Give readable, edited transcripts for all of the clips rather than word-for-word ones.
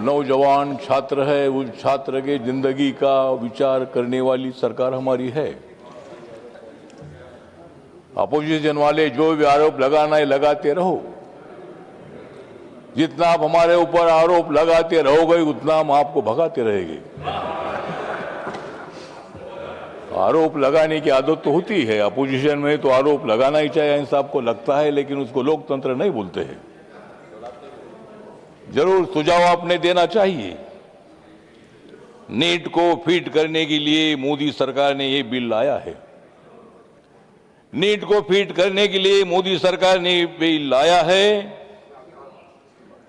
नौजवान छात्र है, उस छात्र के जिंदगी का विचार करने वाली सरकार हमारी है। अपोजिशन वाले जो भी आरोप लगाना है लगाते रहो। जितना आप हमारे ऊपर आरोप लगाते रहोगे उतना हम आपको भगाते रहेंगे। आरोप लगाने की आदत तो होती है, अपोजिशन में तो आरोप लगाना ही चाहिए, इंसाफ को लगता है, लेकिन उसको लोकतंत्र नहीं बोलते हैं। जरूर सुझाव आपने देना चाहिए। नीट को फिट करने के लिए मोदी सरकार ने ये बिल लाया है। नीट को फिट करने के लिए मोदी सरकार ने बिल लाया है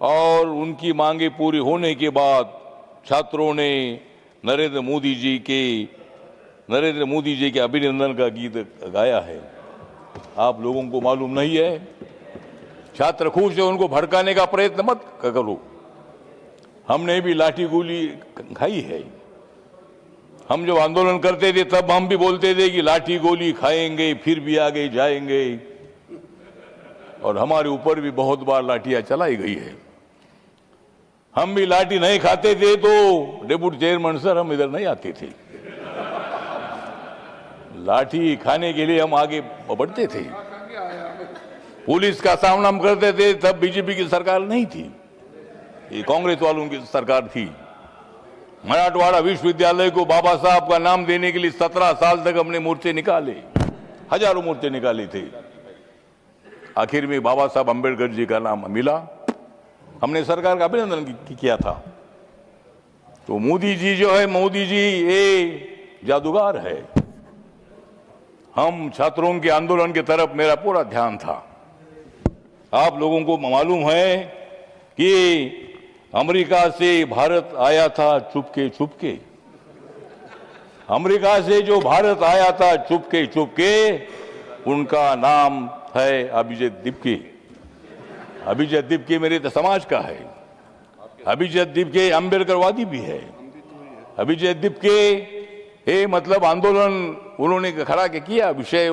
और उनकी मांगे पूरी होने के बाद छात्रों ने नरेंद्र मोदी जी के अभिनंदन का गीत गाया है। आप लोगों को मालूम नहीं है? छात्र खुश है, उनको भड़काने का प्रयत्न मत करो। हमने भी लाठी गोली खाई है। हम जब आंदोलन करते थे तब हम भी बोलते थे कि लाठी गोली खाएंगे, फिर भी आगे जाएंगे, और हमारे ऊपर भी बहुत बार लाठियां चलाई गई है। हम भी लाठी नहीं खाते थे तो डेप्यूटी चेयरमैन सर हम इधर नहीं आते थे। लाठी खाने के लिए हम आगे बढ़ते थे। पुलिस का सामना हम करते थे, तब बीजेपी की सरकार नहीं थी, ये कांग्रेस वालों की सरकार थी। मराठवाड़ा विश्वविद्यालय को बाबा साहब का नाम देने के लिए 17 साल तक हमने मोर्चे निकाले, हजारों मोर्चे निकाले थे। आखिर में बाबा साहब अंबेडकर जी का नाम मिला, हमने सरकार का अभिनंदन किया था। तो मोदी जी जो है, मोदी जी ये जादूगर है। हम छात्रों के आंदोलन की तरफ मेरा पूरा ध्यान था। आप लोगों को मालूम है कि अमेरिका से भारत आया था चुपके चुपके। अमेरिका से जो भारत आया था चुपके चुपके, उनका नाम है अभिजीत दीपके। अभिजीत दीपके मेरे समाज का है। अभिजीत दीपके अंबेडकरवादी भी है। अभिजीत दीपके मतलब आंदोलन उन्होंने खड़ा किया, विषय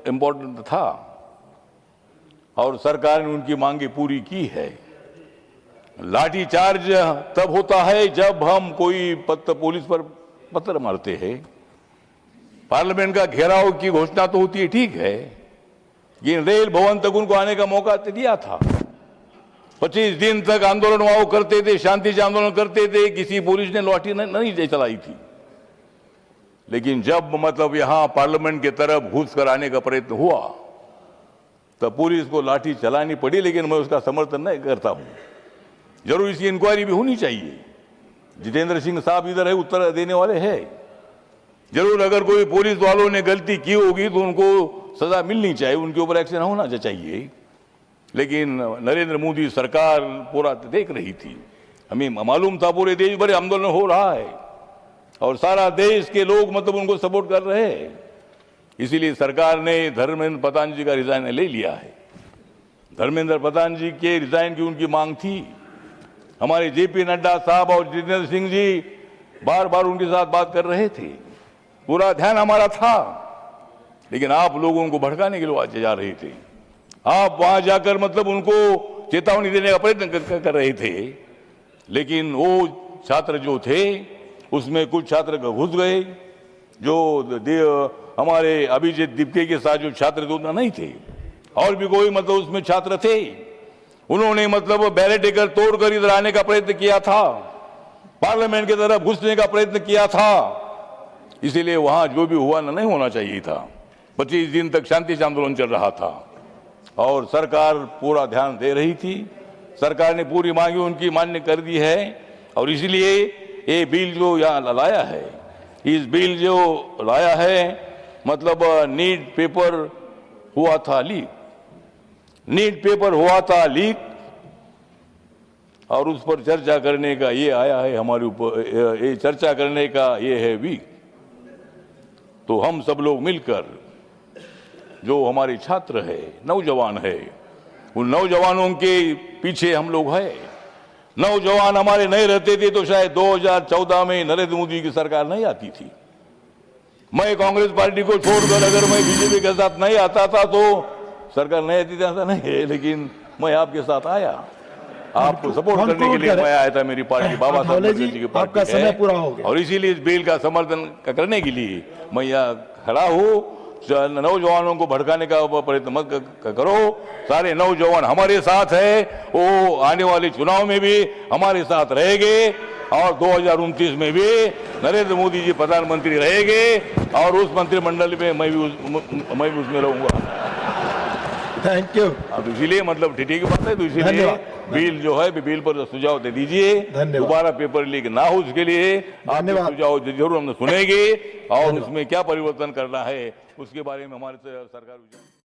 इंपॉर्टेंट था और सरकार ने उनकी मांगे पूरी की है। लाठी चार्ज तब होता है जब हम कोई पुलिस पर पत्थर मारते हैं। पार्लियामेंट का घेराव की घोषणा तो होती है, ठीक है, ये रेल भवन तक उनको आने का मौका दिया था। 25 दिन तक आंदोलन वहां करते थे, शांति से आंदोलन करते थे, किसी पुलिस ने लाठी नहीं चलाई थी। लेकिन जब मतलब यहां पार्लियामेंट की तरफ घुस कर आने का प्रयत्न हुआ तब पुलिस को लाठी चलानी पड़ी, लेकिन मैं उसका समर्थन नहीं करता हूं। जरूर इसकी इंक्वायरी भी होनी चाहिए। जितेंद्र सिंह साहब इधर है, उत्तर देने वाले हैं। जरूर अगर कोई पुलिस वालों ने गलती की होगी तो उनको सजा मिलनी चाहिए, उनके ऊपर एक्शन होना चाहिए। लेकिन नरेंद्र मोदी सरकार पूरा देख रही थी। हमें मालूम था पूरे देश भर आंदोलन हो रहा है और सारा देश के लोग मतलब उनको सपोर्ट कर रहे हैं। इसीलिए सरकार ने धर्मेंद्र प्रधान जी का रिजाइन ले लिया है। धर्मेंद्र प्रधान जी के रिजाइन की उनकी मांग थी। हमारे जेपी नड्डा साहब और जितेंद्र सिंह जी बार बार उनके साथ बात कर रहे थे, पूरा ध्यान हमारा था, लेकिन आप लोगों को भड़काने के लिए जा रहे थे। आप वहां जाकर मतलब उनको चेतावनी देने का प्रयत्न कर रहे थे, लेकिन वो छात्र जो थे उसमें कुछ छात्र घुस गए जो हमारे अभिजीत दीपके के साथ जो छात्र थे नहीं थे, और भी कोई मतलब उसमें छात्र थे। उन्होंने मतलब बैरिकेड तोड़कर इधर आने का प्रयत्न किया था, पार्लियामेंट की तरफ घुसने का प्रयत्न किया था। इसीलिए वहां जो भी हुआ नहीं होना चाहिए था। 25 दिन तक शांति से आंदोलन चल रहा था और सरकार पूरा ध्यान दे रही थी। सरकार ने पूरी मांगी उनकी मान्य कर दी है और इसलिए ये बिल जो यहाँ लाया है, इस बिल जो लाया है मतलब नीट पेपर हुआ था लीक, नीट पेपर हुआ था लीक और उस पर चर्चा करने का ये आया है हमारे ऊपर, ये चर्चा करने का ये है वीक। तो हम सब लोग मिलकर जो हमारे छात्र है, नौजवान है, उन नौजवानों के पीछे हम लोग हैं। नौजवान हमारे नहीं रहते थे तो शायद 2014 में नरेंद्र मोदी की सरकार नहीं आती थी। मैं कांग्रेस पार्टी को छोड़कर अगर मैं बीजेपी के साथ नहीं आता था तो सरकार नहीं आती थी, ऐसा नहीं है, लेकिन मैं आपके साथ आया आपको सपोर्ट करने के लिए मैं आया था। मेरी पार्टी बाबा साहब अम्बेडकर जी की आपका पार्टी समय है पूरा हो गया। और इसीलिए इस बिल का समर्थन करने के लिए मैं यहाँ खड़ा हूँ। नौजवानों को भड़काने का प्रयत्न मत करो। सारे नौजवान हमारे साथ है, वो आने वाले चुनाव में भी हमारे साथ रहेंगे और 2029 में भी नरेंद्र मोदी जी प्रधानमंत्री रहेंगे और उस मंत्रिमंडल में मैं भी उसमें रहूंगा। Thank you. अब इसीलिए मतलब ठीक की बात है, तो इसीलिए बिल जो है बिल पर सुझाव दे दीजिए। दोबारा पेपर लीक ना हो उसके लिए आपके सुझाव जरूर हम सुनेंगे और उसमें क्या परिवर्तन करना है उसके बारे में हमारे सरकार